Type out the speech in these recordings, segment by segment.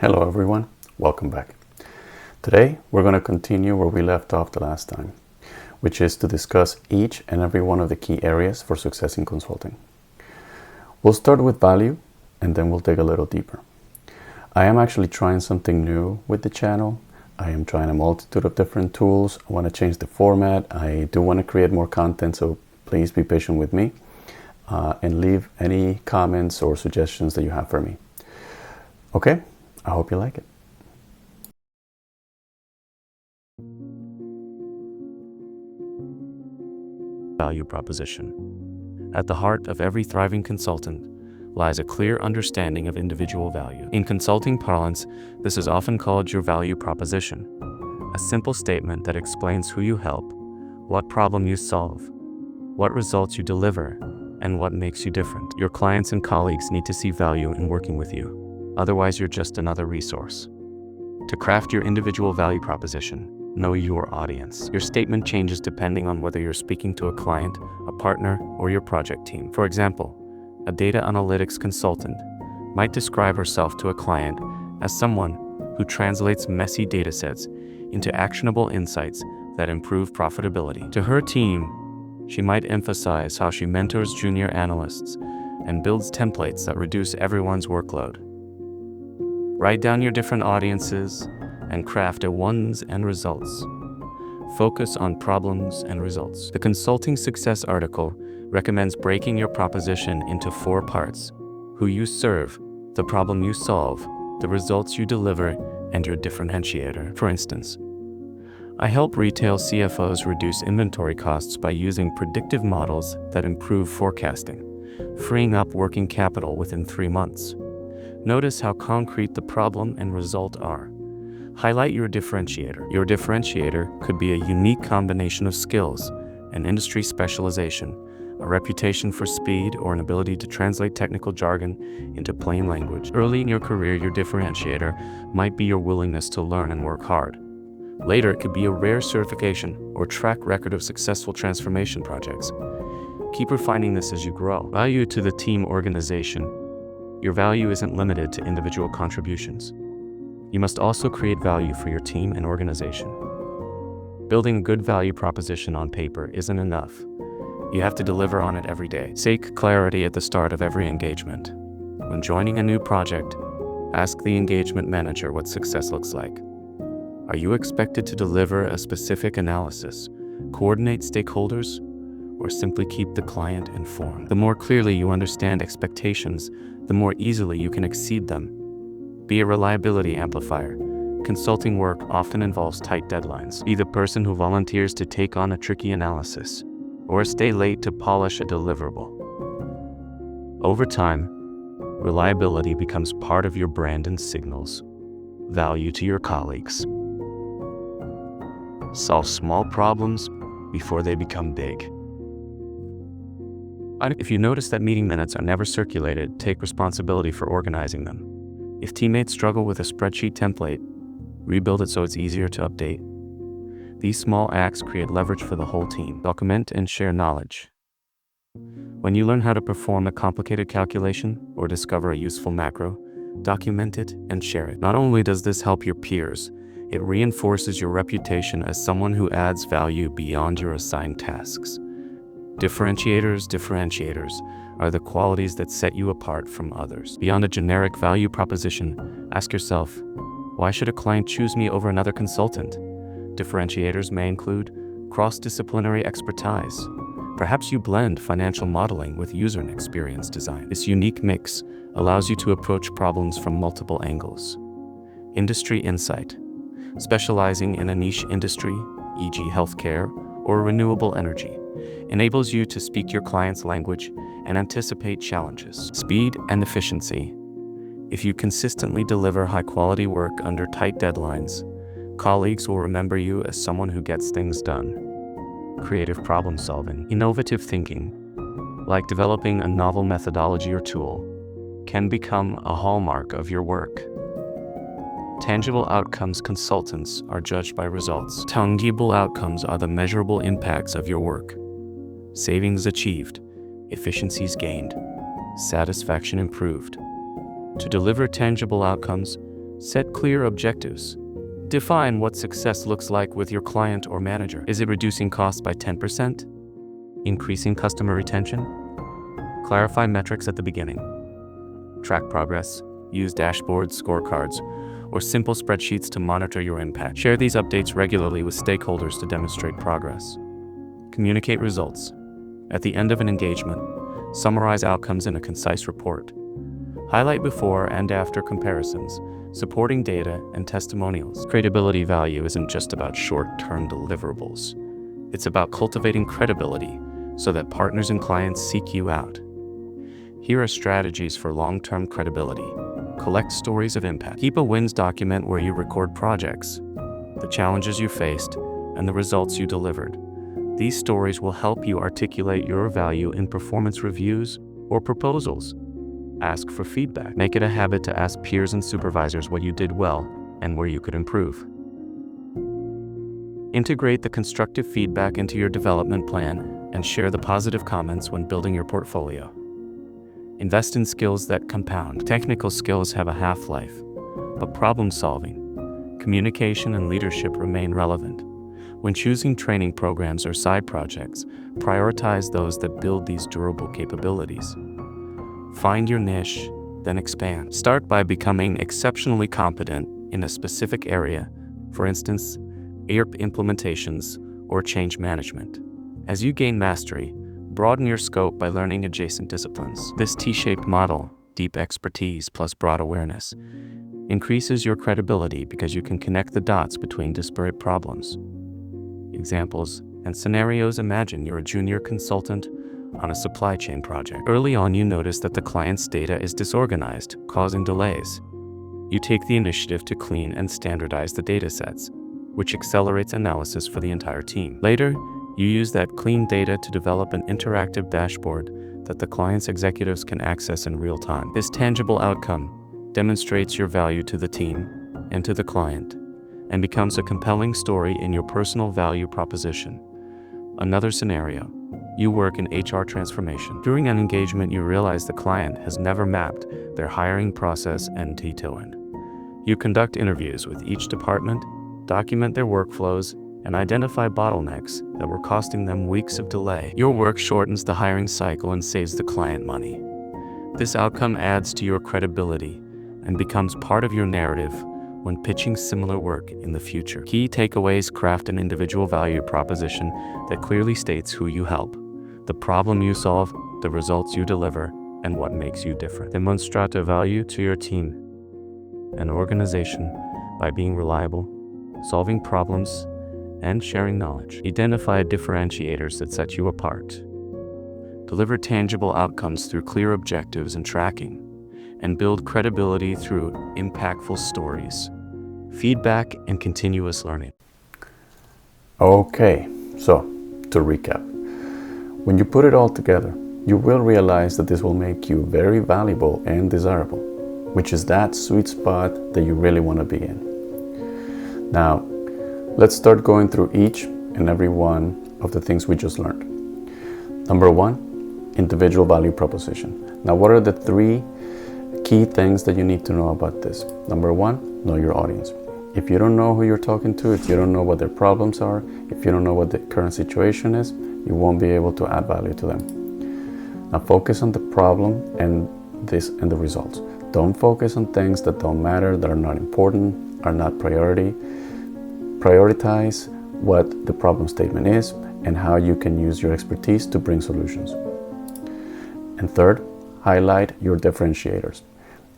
Hello everyone, welcome back. Today we're going to continue where we left off the last time, which is to discuss each and every one of the key areas for success in consulting. We'll start with value and then we'll dig a little deeper. I am actually trying something new with the channel. I am trying a multitude of different tools. I want to change the format. I do want to create more content, so please be patient with me and leave any comments or suggestions that you have for me. Okay, I hope you like it. Value proposition. At the heart of every thriving consultant lies a clear understanding of individual value. In consulting parlance, this is often called your value proposition, a simple statement that explains who you help, what problem you solve, what results you deliver, and what makes you different. Your clients and colleagues need to see value in working with you. Otherwise, you're just another resource. To craft your individual value proposition, know your audience. Your statement changes depending on whether you're speaking to a client, a partner, or your project team. For example, a data analytics consultant might describe herself to a client as someone who translates messy datasets into actionable insights that improve profitability. To her team, she might emphasize how she mentors junior analysts and builds templates that reduce everyone's workload. Write down your different audiences and craft a ones and results. Focus on problems and results. The Consulting Success article recommends breaking your proposition into 4 parts: who you serve, the problem you solve, the results you deliver, and your differentiator. For instance, I help retail CFOs reduce inventory costs by using predictive models that improve forecasting, freeing up working capital within 3 months. Notice how concrete the problem and result are. Highlight your differentiator. Your differentiator could be a unique combination of skills, an industry specialization, a reputation for speed, or an ability to translate technical jargon into plain language. Early in your career, your differentiator might be your willingness to learn and work hard. Later, it could be a rare certification or track record of successful transformation projects. Keep refining this as you grow. Value to the team organization. Your value isn't limited to individual contributions. You must also create value for your team and organization. Building a good value proposition on paper isn't enough. You have to deliver on it every day. Seek clarity at the start of every engagement. When joining a new project, ask the engagement manager what success looks like. Are you expected to deliver a specific analysis, coordinate stakeholders, or simply keep the client informed? The more clearly you understand expectations, the more easily you can exceed them. Be a reliability amplifier. Consulting work often involves tight deadlines. Be the person who volunteers to take on a tricky analysis, or stay late to polish a deliverable. Over time, reliability becomes part of your brand and signals value to your colleagues. Solve small problems before they become big. If you notice that meeting minutes are never circulated, take responsibility for organizing them. If teammates struggle with a spreadsheet template, rebuild it so it's easier to update. These small acts create leverage for the whole team. Document and share knowledge. When you learn how to perform a complicated calculation or discover a useful macro, document it and share it. Not only does this help your peers, it reinforces your reputation as someone who adds value beyond your assigned tasks. Differentiators are the qualities that set you apart from others. Beyond a generic value proposition, ask yourself, why should a client choose me over another consultant? Differentiators may include cross-disciplinary expertise. Perhaps you blend financial modeling with user experience design. This unique mix allows you to approach problems from multiple angles. Industry insight. Specializing in a niche industry, e.g. healthcare or renewable energy, enables you to speak your client's language and anticipate challenges. Speed and efficiency. If you consistently deliver high-quality work under tight deadlines, colleagues will remember you as someone who gets things done. Creative problem solving. Innovative thinking, like developing a novel methodology or tool, can become a hallmark of your work. Tangible outcomes. Consultants are judged by results. Tangible outcomes are the measurable impacts of your work. Savings achieved, efficiencies gained, satisfaction improved. To deliver tangible outcomes, Set clear objectives. Define what success looks like with your client or manager. Is it reducing costs by 10%? Increasing customer retention? Clarify metrics at the beginning. Track progress. Use dashboards, scorecards, or simple spreadsheets to monitor your impact. Share these updates regularly with stakeholders to demonstrate progress. Communicate results. At the end of an engagement, summarize outcomes in a concise report. Highlight before and after comparisons, supporting data and testimonials. Credibility value isn't just about short-term deliverables. It's about cultivating credibility so that partners and clients seek you out. Here are strategies for long-term credibility. Collect stories of impact. Keep a wins document where you record projects, the challenges you faced, and the results you delivered. These stories will help you articulate your value in performance reviews or proposals. Ask for feedback. Make it a habit to ask peers and supervisors what you did well and where you could improve. Integrate the constructive feedback into your development plan and share the positive comments when building your portfolio. Invest in skills that compound. Technical skills have a half-life, but problem solving, communication, and leadership remain relevant. When choosing training programs or side projects, prioritize those that build these durable capabilities. Find your niche, then expand. Start by becoming exceptionally competent in a specific area, for instance, ERP implementations or change management. As you gain mastery, broaden your scope by learning adjacent disciplines. This T-shaped model, deep expertise plus broad awareness, increases your credibility because you can connect the dots between disparate problems. Examples and scenarios: imagine you're a junior consultant on a supply chain project. Early on, you notice that the client's data is disorganized, causing delays. You take the initiative to clean and standardize the data sets, which accelerates analysis for the entire team. Later, you use that clean data to develop an interactive dashboard that the client's executives can access in real time. This tangible outcome demonstrates your value to the team and to the client, and becomes a compelling story in your personal value proposition. Another scenario: you work in HR transformation. During an engagement, you realize the client has never mapped their hiring process end to end. You conduct interviews with each department, document their workflows, and identify bottlenecks that were costing them weeks of delay. Your work shortens the hiring cycle and saves the client money. This outcome adds to your credibility and becomes part of your narrative when pitching similar work in the future. Key takeaways: craft an individual value proposition that clearly states who you help, the problem you solve, the results you deliver, and what makes you different. Demonstrate value to your team and organization by being reliable, solving problems, and sharing knowledge. Identify differentiators that set you apart. Deliver tangible outcomes through clear objectives and tracking, and build credibility through impactful stories, feedback, and continuous learning. Okay, so to recap, when you put it all together, you will realize that this will make you very valuable and desirable, which is that sweet spot that you really want to be in. Now, let's start going through each and every one of the things we just learned. Number one, individual value proposition. Now, what are the three key things that you need to know about this? Number one, know your audience. If you don't know who you're talking to, if you don't know what their problems are, if you don't know what the current situation is, you won't be able to add value to them. Now, focus on the problem and the results. Don't focus on things that don't matter, that are not important, are not priority. Prioritize what the problem statement is and how you can use your expertise to bring solutions. And third, highlight your differentiators.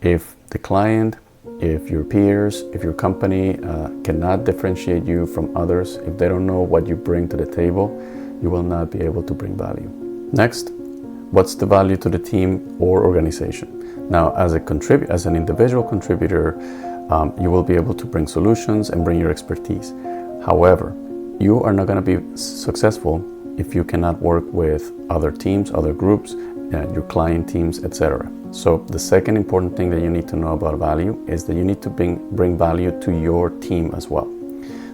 If the client, if your peers, if your company cannot differentiate you from others, if they don't know what you bring to the table, you will not be able to bring value. Next, what's the value to the team or organization? Now, as an individual contributor, you will be able to bring solutions and bring your expertise. However, you are not going to be successful if you cannot work with other teams, other groups, your client teams, etc. So the second important thing that you need to know about value is that you need to bring value to your team as well.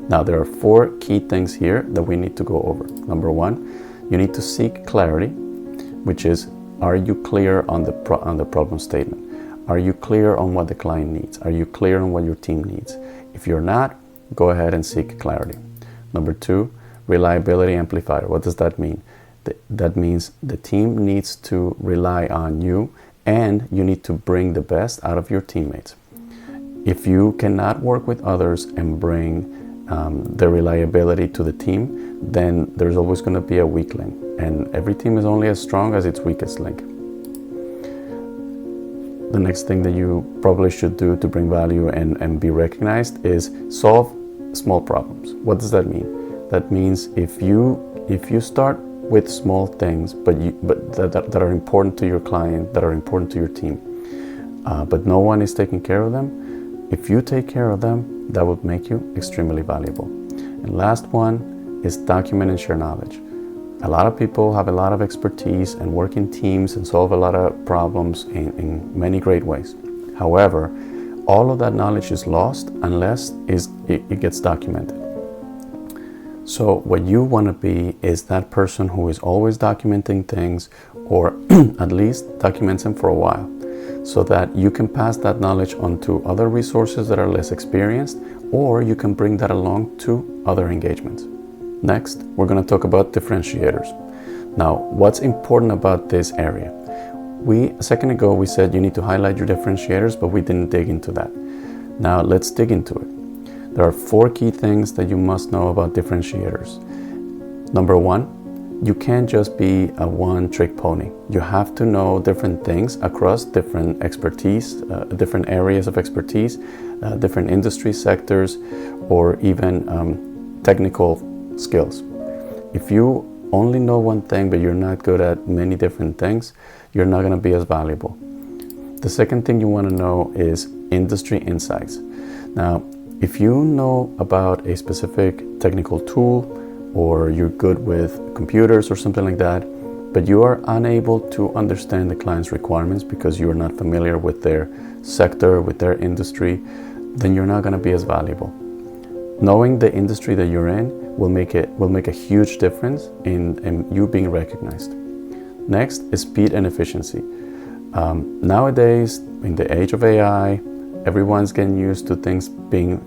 Now, there are 4 key things here that we need to go over. Number one, you need to seek clarity, which is, are you clear on the problem statement? Are you clear on what the client needs? Are you clear on what your team needs? If you're not, go ahead and seek clarity. Number 2, reliability amplifier. What does that mean? That means the team needs to rely on you, and you need to bring the best out of your teammates. If you cannot work with others and bring the reliability to the team, then there's always going to be a weak link, and every team is only as strong as its weakest link. The next thing that you probably should do to bring value and be recognized is solve small problems. What does that mean? That means if you start with small things, but that are important to your client, that are important to your team, but no one is taking care of them, if you take care of them, that would make you extremely valuable. And last one is document and share knowledge. A lot of people have a lot of expertise and work in teams and solve a lot of problems in many great ways. However, all of that knowledge is lost unless it gets documented. So what you want to be is that person who is always documenting things, or at least documents them for a while, so that you can pass that knowledge on to other resources that are less experienced, or you can bring that along to other engagements. Next, we're going to talk about differentiators. Now, what's important about this area? A second ago, we said you need to highlight your differentiators, but we didn't dig into that. Now, let's dig into it. There are 4 key things that you must know about differentiators. Number 1, you can't just be a one-trick pony. You have to know different things across different expertise, different areas of expertise, different industry sectors, or even technical skills. If you only know one thing, but you're not good at many different things, you're not going to be as valuable. The second thing you want to know is industry insights. Now, if you know about a specific technical tool, or you're good with computers or something like that, but you are unable to understand the client's requirements because you are not familiar with their sector, with their industry, then you're not going to be as valuable. Knowing the industry that you're in will make a huge difference in you being recognized. Next is speed and efficiency. Nowadays, in the age of AI, everyone's getting used to things being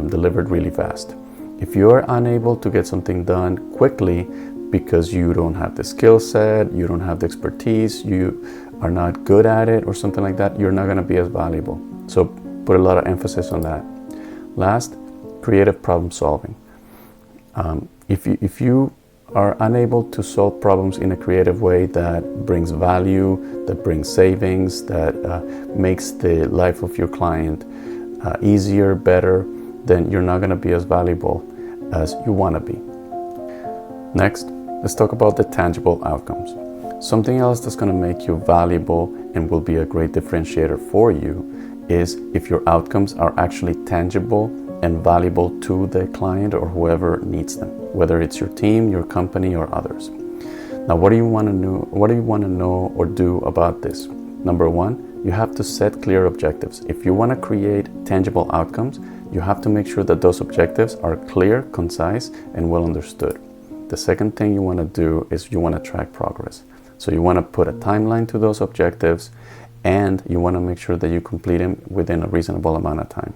delivered really fast. If you're unable to get something done quickly because you don't have the skill set, you don't have the expertise, you are not good at it or something like that, you're not going to be as valuable. So put a lot of emphasis on that. Last, creative problem solving. If you are unable to solve problems in a creative way that brings value, that brings savings, that makes the life of your client easier, better, then you're not going to be as valuable as you want to be. Next, let's talk about the tangible outcomes. Something else that's going to make you valuable and will be a great differentiator for you is if your outcomes are actually tangible and valuable to the client or whoever needs them, whether it's your team, your company, or others. Now, what do you want to know? What do you want to know or do about this? Number 1, you have to set clear objectives. If you want to create tangible outcomes, you have to make sure that those objectives are clear, concise, and well understood. The second thing you want to do is you want to track progress. So you want to put a timeline to those objectives, and you want to make sure that you complete them within a reasonable amount of time.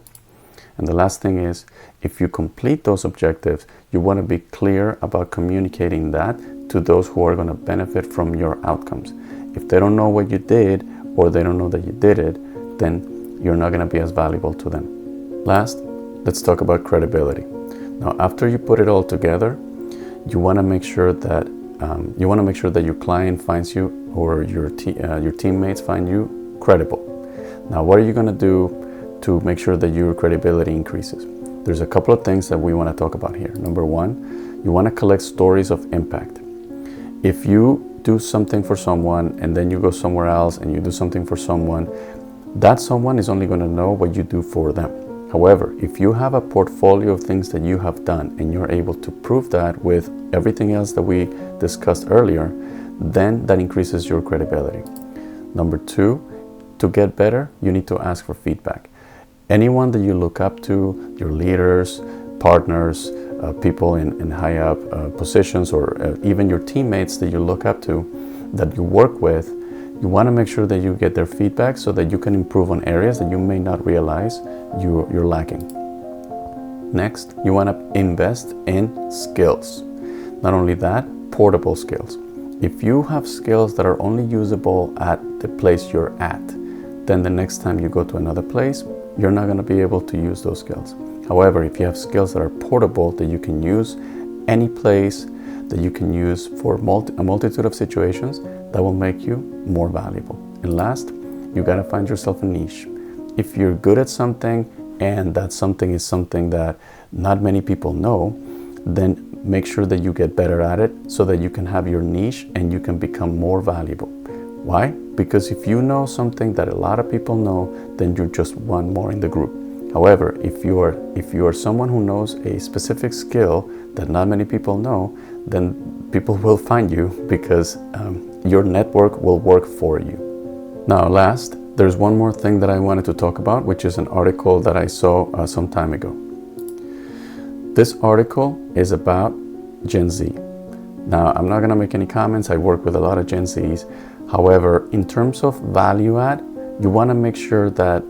And the last thing is, if you complete those objectives, you want to be clear about communicating that to those who are going to benefit from your outcomes. If they don't know what you did, or they don't know that you did it, then you're not going to be as valuable to them. Last, let's talk about credibility. Now, after you put it all together, you want to make sure that your client finds you, or your teammates find you credible. Now, what are you going to do to make sure that your credibility increases? There's a couple of things that we want to talk about here. Number 1, you want to collect stories of impact. If you do something for someone and then you go somewhere else and you do something for someone, that someone is only going to know what you do for them. However, if you have a portfolio of things that you have done and you're able to prove that with everything else that we discussed earlier, then that increases your credibility. Number 2, to get better, you need to ask for feedback. Anyone that you look up to, your leaders, partners, people in high up positions, or even your teammates that you look up to, that you work with, You want to make sure that you get their feedback so that you can improve on areas that you may not realize you're lacking. Next, you want to invest in skills. Not only that, portable skills. If you have skills that are only usable at the place you're at, then the next time you go to another place, you're not going to be able to use those skills. However, if you have skills that are portable, that you can use any place, that you can use for a multitude of situations, that will make you more valuable. And last, you got to find yourself a niche. If you're good at something and that something is something that not many people know, then make sure that you get better at it so that you can have your niche and you can become more valuable. Why? Because if you know something that a lot of people know, then you're just one more in the group. However, if you are someone who knows a specific skill that not many people know, then people will find you because your network will work for you. Now, last, there's one more thing that I wanted to talk about, which is an article that I saw some time ago. This article is about Gen Z. Now, I'm not going to make any comments. I work with a lot of Gen Zs. However, in terms of value add, you want to make sure that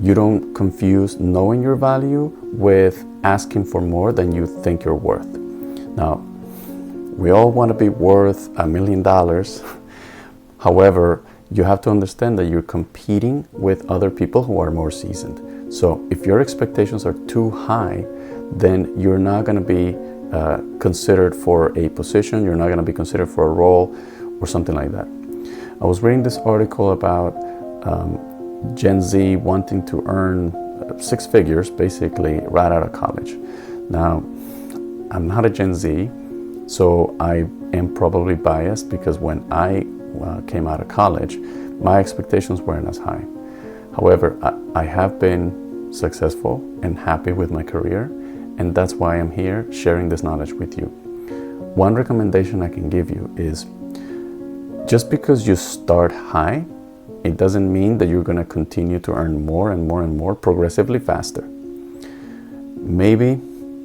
you don't confuse knowing your value with asking for more than you think you're worth. Now, we all want to be worth $1 million. However, you have to understand that you're competing with other people who are more seasoned. So if your expectations are too high, then you're not going to be considered for a position, you're not going to be considered for a role or something like that. I was reading this article about Gen Z wanting to earn six figures basically right out of college. Now, I'm not a Gen Z, so I am probably biased because when I came out of college, my expectations weren't as high. However, I have been successful and happy with my career, and that's why I'm here sharing this knowledge with you. One recommendation I can give you is just because you start high, it doesn't mean that you're going to continue to earn more and more and more progressively faster. Maybe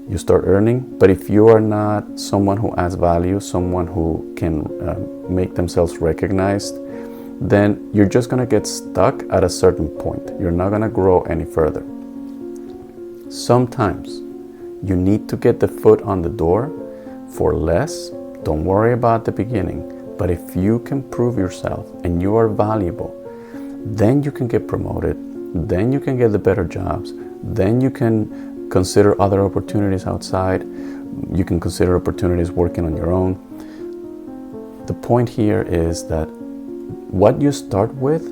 you start earning, but if you are not someone who adds value, someone who can make themselves recognized, then you're just going to get stuck at a certain point. You're not going to grow any further. Sometimes you need to get the foot on the door for less. Don't worry about the beginning. But if you can prove yourself and you are valuable, then you can get promoted, then you can get the better jobs, then you can consider other opportunities outside, you can consider opportunities working on your own. The point here is that what you start with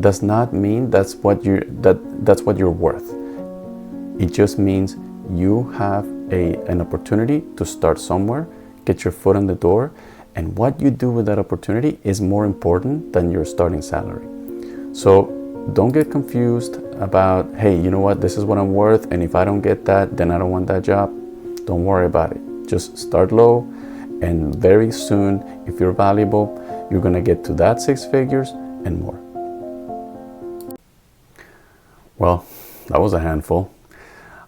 does not mean that's what you're worth. It just means you have an opportunity to start somewhere, get your foot in the door, and what you do with that opportunity is more important than your starting salary. So don't get confused about, hey, you know what, this is what I'm worth, and if I don't get that, then I don't want that job. Don't worry about it. Just start low, and very soon, if you're valuable, you're going to get to that six figures and more. Well, that was a handful.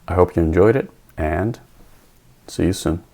I hope you enjoyed it, and see you soon.